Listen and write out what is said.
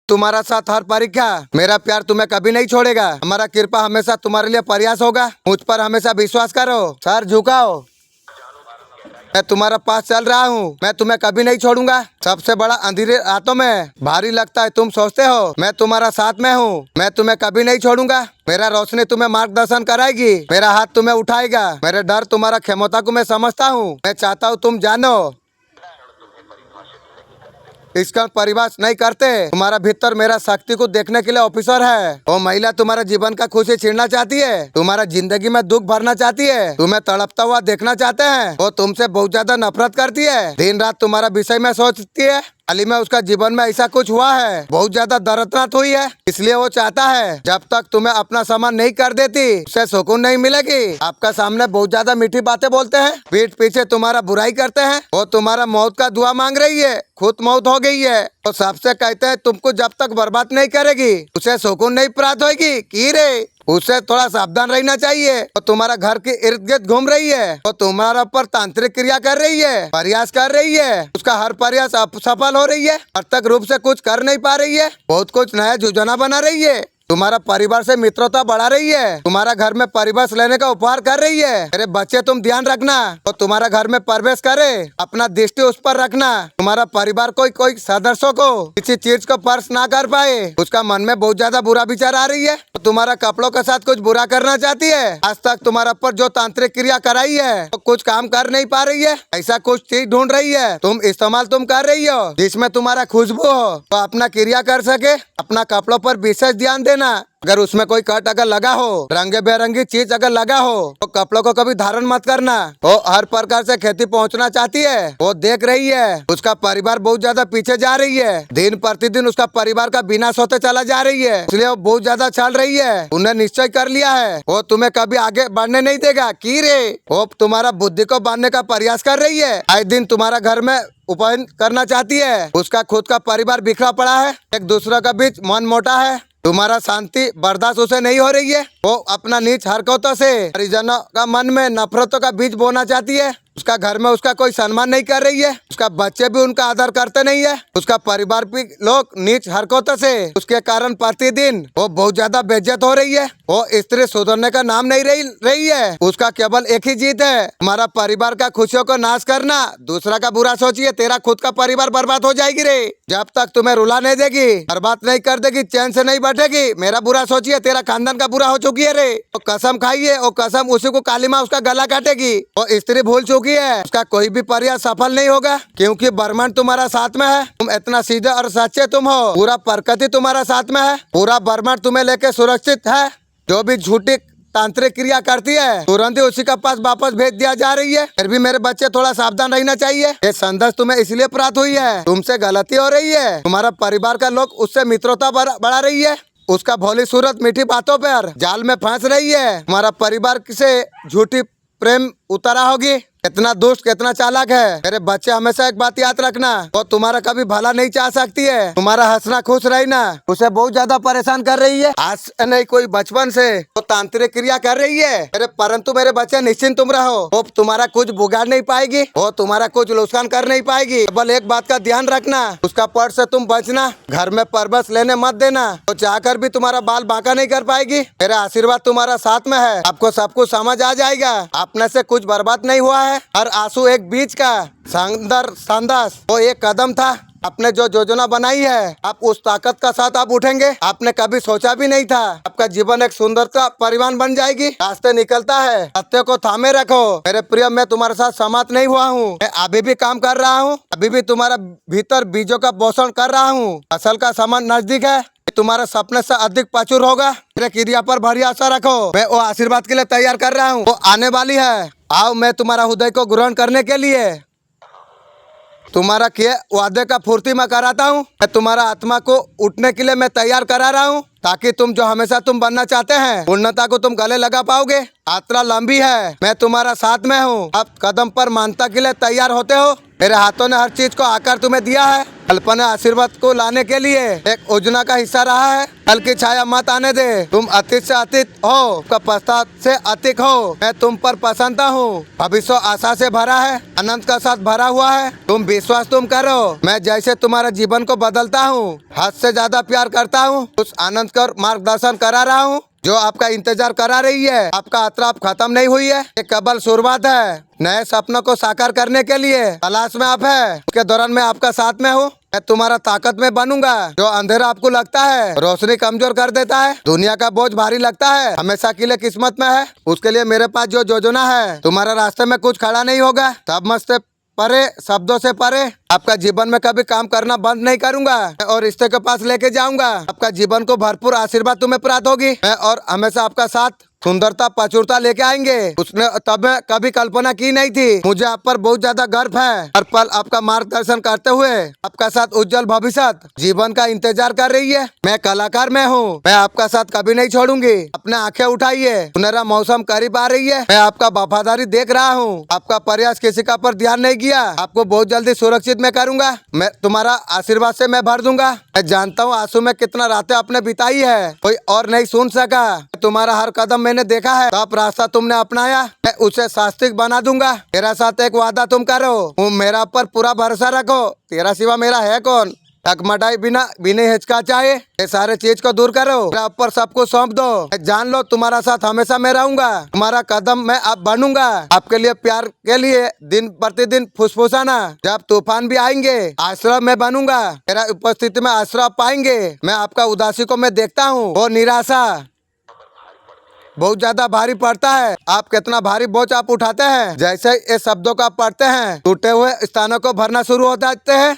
तुम्हारा साथ हर परीक्षा। मेरा प्यार तुम्हें कभी नहीं छोड़ेगा। हमारा कृपा हमेशा तुम्हारे लिए प्रयास होगा। मुझ पर हमेशा विश्वास करो। सर झुकाओ। मैं तुम्हारा पास चल रहा हूँ। मैं तुम्हें कभी नहीं छोड़ूंगा। सबसे बड़ा अंधेरे रातों में भारी लगता है, तुम सोचते हो मैं तुम्हारा साथ में हूँ। मैं तुम्हें कभी नहीं छोड़ूंगा। मेरा रोशनी तुम्हें मार्गदर्शन कराएगी। मेरा हाथ तुम्हें उठाएगा। मेरे डर तुम्हारा क्षमता को मैं समझता हूँ। मैं चाहता हूँ तुम जानो। इसका परिभाष नहीं करते। तुम्हारा भीतर मेरा शक्ति को देखने के लिए ऑफिसर है। वो महिला तुम्हारा जीवन का खुशी छीनना चाहती है। तुम्हारा जिंदगी में दुख भरना चाहती है। तुम्हें तड़पता हुआ देखना चाहते हैं। वो तुमसे बहुत ज्यादा नफरत करती है। दिन रात तुम्हारा विषय में सोचती है। हाल ही में उसका जीवन में ऐसा कुछ हुआ है, बहुत ज्यादा दर्दनाक हुई है। इसलिए वो चाहता है जब तक तुम्हें अपना सामान नहीं कर देती उसे सुकून नहीं मिलेगी। आपका सामने बहुत ज्यादा मीठी बातें बोलते हैं, पीठ पीछे तुम्हारा बुराई करते हैं। वो तुम्हारा मौत का दुआ मांग रही है, खुद मौत हो गई है। वो सबसे कहते हैं तुमको जब तक बर्बाद नहीं करेगी उसे सुकून नहीं प्राप्त होगी। की रे उससे थोड़ा सावधान रहना चाहिए। वो तुम्हारा घर के इर्द गिर्द घूम रही है। वो तुम्हारा पर तांत्रिक क्रिया कर रही है, प्रयास कर रही है। उसका हर प्रयास असफल हो रही है। प्रत्यक्ष रूप से कुछ कर नहीं पा रही है। बहुत कुछ नया योजना बना रही है। तुम्हारा परिवार से मित्रता बढ़ा रही है। तुम्हारा घर में परिवेश लेने का उपहार कर रही है। मेरे बच्चे तुम ध्यान रखना। तो तुम्हारा घर में प्रवेश करे अपना दृष्टि उस पर रखना। तुम्हारा परिवार कोई सदस्यों को किसी चीज को स्पर्श ना कर पाए। उसका मन में बहुत ज्यादा बुरा विचार आ रही है। तो तुम्हारा कपड़ों के साथ कुछ बुरा करना चाहती है। आज तक तुम्हारा पर जो तांत्रिक क्रिया कराई है तो कुछ काम कर नहीं पा रही है। ऐसा कुछ चीज ढूंढ रही है। तुम इस्तेमाल कर रही हो जिसमें तुम्हारा खुशबू हो तो अपना क्रिया कर सके। अपना कपड़ों पर विशेष ध्यान देना। अगर उसमें कोई कट अगर लगा हो, रंगे बेरंगी चीज अगर लगा हो तो कपड़ों को कभी धारण मत करना। वो हर प्रकार से खेती पहुंचना चाहती है। वो देख रही है उसका परिवार बहुत ज्यादा पीछे जा रही है। दिन प्रतिदिन उसका परिवार का विनाश होते चला जा रही है। इसलिए वो बहुत ज्यादा चल रही है। उन्हें निश्चय कर लिया है वो तुम्हें कभी आगे बढ़ने नहीं देगा। की रे वो तुम्हारा बुद्धि को बांधने का प्रयास कर रही है। आए दिन तुम्हारा घर में उपहन करना चाहती है। उसका खुद का परिवार बिखरा पड़ा है। एक दूसरे का बीच मन मोटा है। तुम्हारा शांति बर्दाश्त उसे नहीं हो रही है। वो अपना नीच हरकतों से परिजनों का मन में नफरतों का बीज बोना चाहती है। उसका घर में उसका कोई सम्मान नहीं कर रही है। उसका बच्चे भी उनका आदर करते नहीं है। उसका परिवार भी लोग नीच हरकतों से उसके कारण प्रतिदिन वो बहुत ज्यादा बेइज्जत हो रही है। वो स्त्री सुधरने का नाम नहीं रही है। उसका केवल एक ही जीत है, हमारा परिवार का खुशियों को नाश करना। दूसरा का बुरा सोचिए, तेरा खुद का परिवार बर्बाद हो जाएगी रे। जब तक तुम्हें रुला नहीं देगी, बर्बाद नहीं कर देगी, चैन से नहीं बैठेगी। मेरा बुरा सोचिए, तेरा खानदान का बुरा हो चुकी है रे। वो कसम खाइए, वो कसम उसी को काली माँ उसका गला काटेगी। वो स्त्री भूल चुकी है। उसका कोई भी प्रयास सफल नहीं होगा क्योंकि ब्रह्मांड तुम्हारा साथ में है। तुम इतना सीधे और सच्चे तुम हो। पूरा प्रकृति तुम्हारा साथ में है। पूरा ब्रह्मांड तुम्हें लेके सुरक्षित है। जो भी झूठी तांत्रिक क्रिया करती है तुरंत ही उसी का पास वापस भेज दिया जा रही है। फिर भी मेरे बच्चे थोड़ा सावधान रहना चाहिए। ये संदेश तुम्हें इसलिए प्राप्त हुई है, तुमसे गलती हो रही है। तुम्हारा परिवार का लोग उससे मित्रता बढ़ा रही है। उसका भोली सूरत मीठी बातों पर जाल में फंस रही है। तुम्हारा परिवार से झूठी प्रेम उतरा होगी। कितना दुष्ट कितना चालाक है। मेरे बच्चे हमेशा एक बात याद रखना, वो तुम्हारा कभी भला नहीं चाह सकती है। तुम्हारा हंसना खुश रहना उसे बहुत ज्यादा परेशान कर रही है। आज नहीं कोई बचपन से वो तांत्रिक क्रिया कर रही है। परंतु मेरे बच्चे निश्चिंत तुम रहो। वो तुम्हारा कुछ बिगाड़ नहीं पाएगी। वो तुम्हारा कुछ नुकसान कर नहीं पाएगी। केवल एक बात का ध्यान रखना, उसका पट से तुम बचना। घर में परवश लेने मत देना। वो चाहकर भी तुम्हारा बाल बांका नहीं कर पाएगी। मेरा आशीर्वाद तुम्हारा साथ में है। आपको सब कुछ समझ आ जाएगा। अपने से कुछ बर्बाद नहीं हुआ है। हर आंसू एक बीज का शानदार संदेश। वो एक कदम था। आपने जो योजना बनाई है, आप उस ताकत का साथ आप उठेंगे। आपने कभी सोचा भी नहीं था। आपका जीवन एक सुंदरता परिवार बन जाएगी। रास्ते निकलता है, सत्य को थामे रखो। मेरे प्रिय, मैं तुम्हारे साथ समाप्त नहीं हुआ हूँ। मैं अभी भी काम कर रहा हूँ। अभी भी तुम्हारा भीतर बीजों का पोषण कर रहा हूँ। असल का समय नजदीक है। तुम्हारे सपने से अधिक प्रचुर होगा। मेरे क्रिया पर भारी आशा रखो। मैं वो आशीर्वाद के लिए तैयार कर रहा हूँ। वो आने वाली है। आओ, मैं तुम्हारा हृदय को ग्रहण करने के लिए तुम्हारा किए वादे का पूर्ति मैं कराता हूँ। मैं तुम्हारा आत्मा को उठने के लिए मैं तैयार करा रहा हूँ, ताकि तुम जो हमेशा तुम बनना चाहते हैं पूर्णता को तुम गले लगा पाओगे। यात्रा लंबी है, मैं तुम्हारा साथ में हूँ। अब कदम पर मानता के लिए तैयार होते हो। मेरे हाथों ने हर चीज को आकार तुम्हें दिया है। कल्पना आशीर्वाद को लाने के लिए एक योजना का हिस्सा रहा है। कल की छाया मत आने दे। तुम अतीत से अतीत हो, पश्चात से अतीत हो। मैं तुम पर पसंद हूँ। भविष्य आशा से भरा है, अनंत का साथ भरा हुआ है। तुम विश्वास तुम करो। मैं जैसे तुम्हारे जीवन को बदलता हूँ, हद से ज्यादा प्यार करता हूँ, उस आनंद का मार्गदर्शन करा रहा हूँ जो आपका इंतजार करा रही है। आपका यात्रा अब खत्म नहीं हुई है, ये केवल शुरुआत है। नए सपनों को साकार करने के लिए तलाश में आप है। उसके दौरान मैं आपका साथ में हूँ। मैं तुम्हारा ताकत में बनूंगा। जो अंधेरा आपको लगता है, रोशनी कमजोर कर देता है। दुनिया का बोझ भारी लगता है, हमेशा के लिए किस्मत में है। उसके लिए मेरे पास जो योजना है, तुम्हारे रास्ते में कुछ खड़ा नहीं होगा। सब मत से परे, शब्दों से परे। आपका जीवन में कभी काम करना बंद नहीं करूंगा और रिश्ते के पास लेके जाऊंगा। आपका जीवन को भरपूर आशीर्वाद तुम्हें प्राप्त होगी। मैं और हमेशा आपका साथ सुंदरता प्रचुरता लेके आएंगे। उसने तब मैं कभी कल्पना की नहीं थी। मुझे आप पर बहुत ज्यादा गर्व है। हर पल आपका मार्गदर्शन करते हुए आपका साथ उज्जवल भविष्य जीवन का इंतजार कर रही है। मैं कलाकार में हूँ, मैं आपका साथ कभी नहीं छोड़ूंगी। अपने आंखें उठाइए, सुनहरा मौसम करीब आ रही है। मैं आपका वफादारी देख रहा हूँ। आपका प्रयास किसी का पर ध्यान नहीं किया। आपको बहुत जल्दी सुरक्षित मैं करूंगा। मैं तुम्हारा आशीर्वाद से मैं भर दूंगा। मैं जानता हूँ आंसू में कितना रातें आपने बिताई है, कोई और नहीं सुन सका। तुम्हारा हर कदम मैंने देखा है। तो आप रास्ता तुमने अपनाया, मैं उसे शास्त्रिक बना दूंगा। मेरा साथ एक वादा तुम करो, मेरा पर पूरा भरोसा रखो। तेरा सिवा मेरा है कौन? टकमटाई बिना हिचकिचाए ये सारे चीज को दूर करो। मेरा ऊपर सबको सौंप दो। जान लो तुम्हारा साथ हमेशा मैं रहूंगा। तुम्हारा कदम मैं अब बनूंगा। आपके लिए प्यार के लिए दिन प्रतिदिन फुसफुसाना। जब तूफान भी आएंगे, आश्रय में बनूंगा। मेरा उपस्थिति में आश्रय पाएंगे। मैं आपका उदासी को मैं देखता हूँ, वो निराशा बहुत ज्यादा भारी पड़ता है। आप कितना भारी बोझ आप उठाते हैं। जैसे ये शब्दों का पढ़ते हैं, टूटे हुए स्थानों को भरना शुरू हो जाते हैं।